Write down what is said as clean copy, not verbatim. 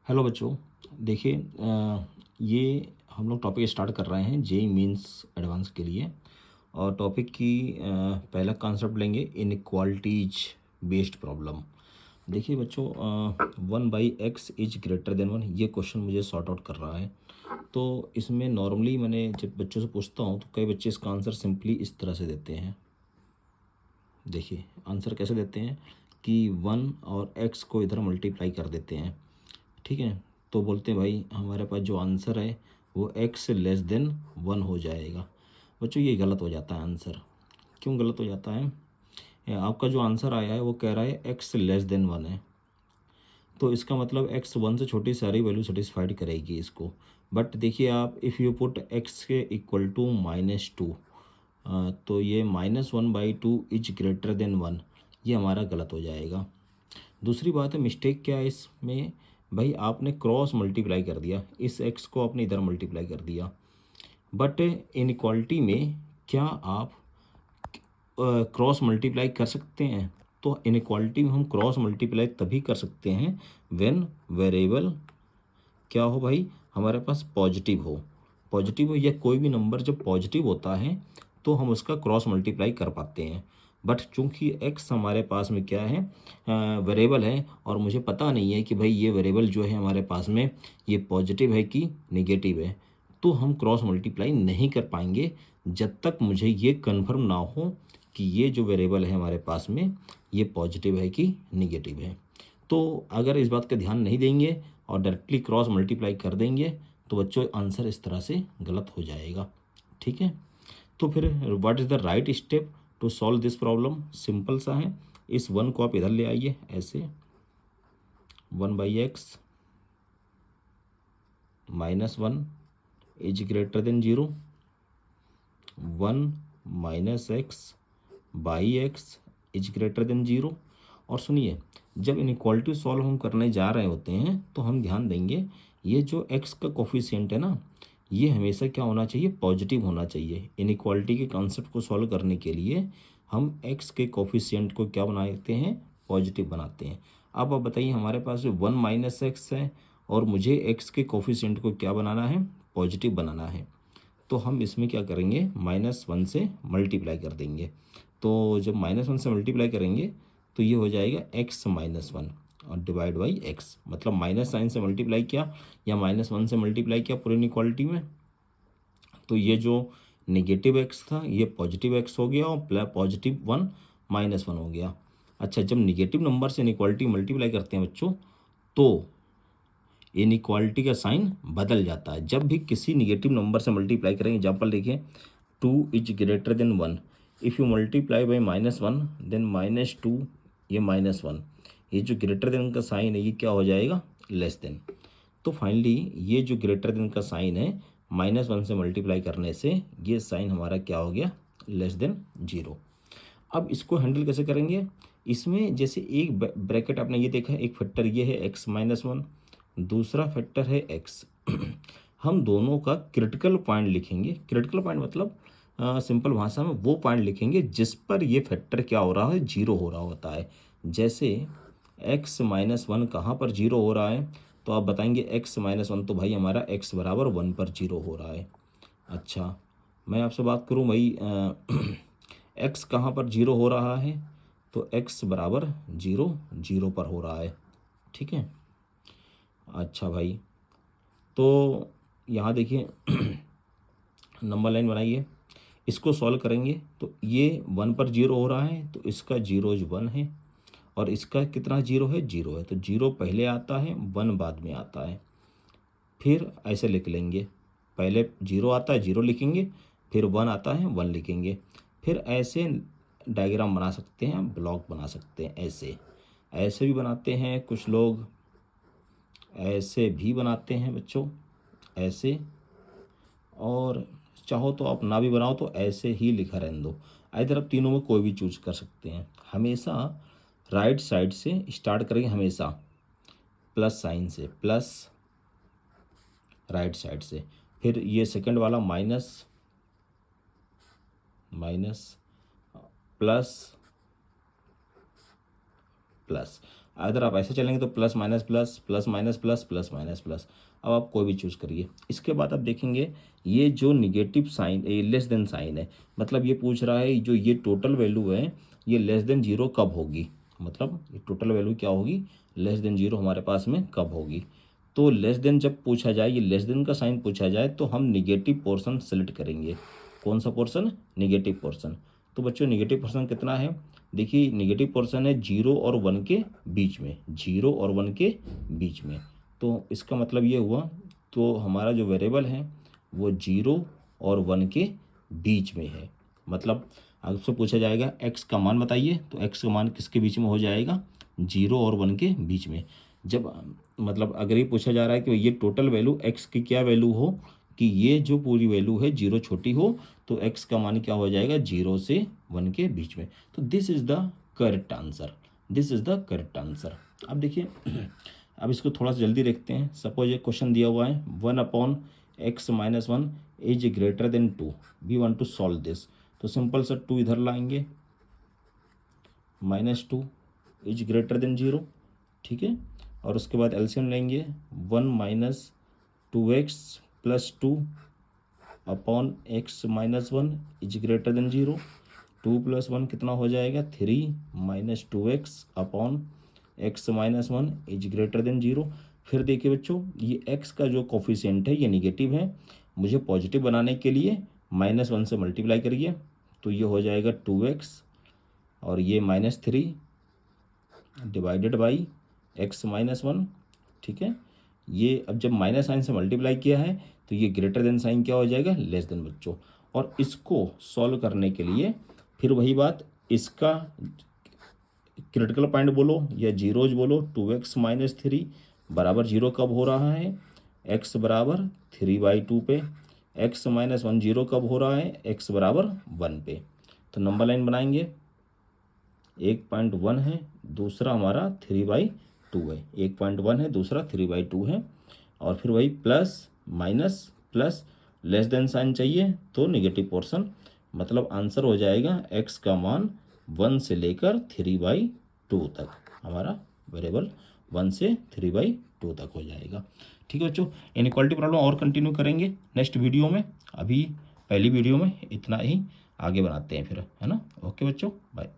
Hello बच्चों। देखिए, ये हम लोग टॉपिक स्टार्ट कर रहे हैं जेई मीन्स एडवांस के लिए। और टॉपिक की पहला कॉन्सेप्ट लेंगे इनइक्वालिटीज बेस्ड प्रॉब्लम। देखिए बच्चों, 1/x इज ग्रेटर देन 1, ये क्वेश्चन मुझे सॉर्ट आउट कर रहा है। तो इसमें नॉर्मली मैंने जब बच्चों से पूछता हूँ तो कई बच्चे इसका आंसर सिंपली इस तरह से देते हैं। देखिए आंसर कैसे देते हैं कि 1 और x को इधर मल्टीप्लाई कर देते हैं। ठीक है, तो बोलते हैं भाई हमारे पास जो आंसर है वो x लेस देन 1 हो जाएगा। बच्चों ये गलत हो जाता है आंसर। क्यों गलत हो जाता है? आपका जो आंसर आया है वो कह रहा है x लेस देन 1 है, तो इसका मतलब x 1 से छोटी सारी वैल्यू सेटिस्फाइड करेगी इसको। बट देखिए आप, इफ़ यू पुट x के इक्वल टू -2, तो ये -1/2 इज ग्रेटर देन 1, ये हमारा गलत हो जाएगा। दूसरी बात है, मिस्टेक क्या है इसमें? भाई आपने क्रॉस मल्टीप्लाई कर दिया, इस x को आपने इधर मल्टीप्लाई कर दिया। बट इनइक्वालिटी में क्या आप क्रॉस मल्टीप्लाई कर सकते हैं? तो इनइक्वालिटी में हम क्रॉस मल्टीप्लाई तभी कर सकते हैं व्हेन वेरिएबल क्या हो भाई, हमारे पास पॉजिटिव हो। पॉजिटिव हो या कोई भी नंबर जब पॉजिटिव होता है तो हम उसका क्रॉस मल्टीप्लाई कर पाते हैं। बट चूंकि x हमारे पास में क्या है, वेरिएबल है, और मुझे पता नहीं है कि भाई ये वेरिएबल जो है हमारे पास में ये पॉजिटिव है कि नेगेटिव है, तो हम क्रॉस मल्टीप्लाई नहीं कर पाएंगे जब तक मुझे ये कन्फर्म ना हो कि ये जो वेरिएबल है हमारे पास में ये पॉजिटिव है कि निगेटिव है। तो अगर इस बात का ध्यान नहीं देंगे और डायरेक्टली क्रॉस मल्टीप्लाई कर देंगे तो बच्चों आंसर इस तरह से गलत हो जाएगा। ठीक है, तो फिर what is the right step to solve this problem? Simple सा है, इस 1 को आप इधर ले आइए ऐसे, 1/x -1 is greater then 0, 1 -x/x is greater then 0। और सुनिए, जब इनइक्वालिटी सॉल्व हम करने जा रहे होते हैं तो हम ध्यान देंगे ये जो x का कोफिशिएंट है ना, ये हमेशा क्या होना चाहिए? पॉजिटिव होना चाहिए। इनइक्वालिटी के कॉन्सेप्ट को सॉल्व करने के लिए हम x के कोफिशिएंट को क्या बनाते हैं? पॉजिटिव बनाते हैं। अब आप बताइए, हमारे पास जो 1 - x है और मुझे x के कोफिशिएंट को क्या बनाना है? पॉजिटिव बनाना है। तो हम इसमें क्या करेंगे? -1 से मल्टीप्लाई कर देंगे। तो जब -1 से मल्टीप्लाई करेंगे तो ये हो जाएगा x -1 और डिवाइड बाई x, मतलब माइनस साइन से मल्टीप्लाई किया या -1 से मल्टीप्लाई किया पूरी इनइक्वालिटी में, तो ये जो नेगेटिव x था ये पॉजिटिव x हो गया और पॉजिटिव 1 -1 हो गया। अच्छा, जब निगेटिव नंबर से इनइक्वालिटी मल्टीप्लाई करते हैं बच्चों तो इनइक्वालिटी का साइन बदल जाता है। जब भी किसी निगेटिव नंबर से मल्टीप्लाई करेंगे, एग्जाम्पल देखिए, 2 is greater than 1, if you multiply by -1 then -2, ये -1, ये जो ग्रेटर देन का साइन है ये क्या हो जाएगा? Less than. तो फाइनली ये जो ग्रेटर देन का साइन है -1 से मल्टीप्लाई करने से ये साइन हमारा क्या हो गया? Less than 0। अब इसको हैंडल कैसे करेंगे? इसमें जैसे एक ब्रैकेट आपने ये देखा है, एक फैक्टर ये है x -1, दूसरा फैक्टर है x। हम दोनों का क्रिटिकल पॉइंट लिखेंगे। क्रिटिकल पॉइंट मतलब सिंपल भाषा में वो पॉइंट लिखेंगे जिस पर ये फैक्टर क्या हो रहा है? 0 हो रहा होता है। जैसे x -1 कहाँ पर 0 हो रहा है? तो आप बताएंगे x -1 तो भाई हमारा x बराबर 1 पर 0 हो रहा है। अच्छा, मैं आपसे बात करूं भाई, x कहाँ पर 0 हो रहा है? तो x बराबर 0 0 पर हो रहा है। ठीक है, अच्छा भाई, तो यहाँ देखिए नंबर लाइन बनाइए, इसको सॉल्व करेंगे तो ये 1 पर 0 हो रहा है तो इसका 0 1 है, और इसका कितना 0 है? 0 है, तो 0 पहले आता है 1 बाद में आता है। फिर ऐसे लिख लेंगे, पहले 0 आता है 0 लिखेंगे, फिर 1 आता है 1 लिखेंगे। फिर ऐसे डायग्राम बना सकते हैं, ब्लॉक बना सकते हैं, ऐसे ऐसे भी बनाते हैं कुछ लोग, ऐसे भी बनाते हैं बच्चों, ऐसे। और चाहो तो आप ना भी बनाओ तो ऐसे ही लिखा रहने दो। इधर आप तीनों में कोई भी चूज कर सकते हैं। हमेशा राइट साइड से स्टार्ट करेंगे, हमेशा प्लस साइन से, प्लस राइट साइड से। फिर ये सेकंड वाला माइनस माइनस प्लस प्लस। अगर आप ऐसे चलेंगे तो plus minus plus, plus minus plus, plus minus plus. अब आप कोई भी चूज़ करिए। इसके बाद आप देखेंगे ये जो निगेटिव साइन, ये लेस देन साइन है, मतलब ये पूछ रहा है जो ये टोटल वैल्यू है ये लेस देन जीरो कब होगी, मतलब ये टोटल वैल्यू क्या होगी, लेस देन जीरो हमारे पास में कब होगी। तो लेस देन जब पूछा जाए, ये लेस देन का साइन पूछा जाए तो हम निगेटिव पोर्शन सेलेक्ट करेंगे। कौन सा पोर्शन, निगेटिव पोर्शन। तो बच्चों निगेटिव पोर्शन कितना है, देखिए निगेटिव पोर्शन है 0 और 1 के बीच में, 0 और 1 के बीच में। तो इसका मतलब ये हुआ, तो हमारा जो वेरिएबल है वो 0 और 1 के बीच में है। मतलब आपसे पूछा जाएगा x का मान बताइए, तो x का मान किसके बीच में हो जाएगा, 0 और 1 के बीच में। जब मतलब अगर ये पूछा जा रहा है कि ये टोटल वैल्यू x की क्या वैल्यू हो, कि ये जो पूरी वैल्यू है 0 छोटी हो, तो x का मान क्या हो जाएगा, 0 से 1 के बीच में। तो this is the correct answer, this is the correct answer. अब देखिए अब इसको थोड़ा सा जल्दी देखते हैं। सपोज एक क्वेश्चन दिया हुआ है 1/x-1 is greater than 2, we want to solve this. तो सिंपल सा 2 इधर लाएंगे, -2 इज ग्रेटर देन 0, ठीक है। और उसके बाद एलसीएम लेंगे, 1 - 2x + 2/x-1 is greater then 0। 2 + 1 कितना हो जाएगा, 3 - 2x/x-1 इज ग्रेटर देन 0। फिर देखिए बच्चों ये x का जो कोफिशिएंट है ये निगेटिव है, मुझे पॉजिटिव बनाने के लिए -1 से मल्टीप्लाई करिए, तो ये हो जाएगा 2x और ये -3 डिवाइडेड बाई x-1, ठीक है। ये अब जब माइनस साइन से मल्टीप्लाई किया है तो ये ग्रेटर देन साइन क्या हो जाएगा, लेस देन बच्चों। और इसको सॉल्व करने के लिए फिर वही बात, इसका क्रिटिकल पॉइंट बोलो या जीरोज बोलो, 2x - 3 बराबर 0 कब हो रहा है, x बराबर 3/2 पे। x - 1 0 कब हो रहा है, x बराबर 1 पे। तो नंबर लाइन बनाएंगे, 1.1 है, दूसरा हमारा 3/2 है। 1.1 है, दूसरा 3/2 है। और फिर वही plus minus plus, less than sign चाहिए तो निगेटिव पोर्शन, मतलब आंसर हो जाएगा x का मान 1 से लेकर 3/2 तक, हमारा वेरिएबल 1 से 3/2 तक हो जाएगा। ठीक है बच्चों, इनइक्वालिटी प्रॉब्लम और कंटिन्यू करेंगे नेक्स्ट वीडियो में। अभी पहली वीडियो में इतना ही, आगे बनाते हैं फिर, है ना। ओके बच्चों, बाय।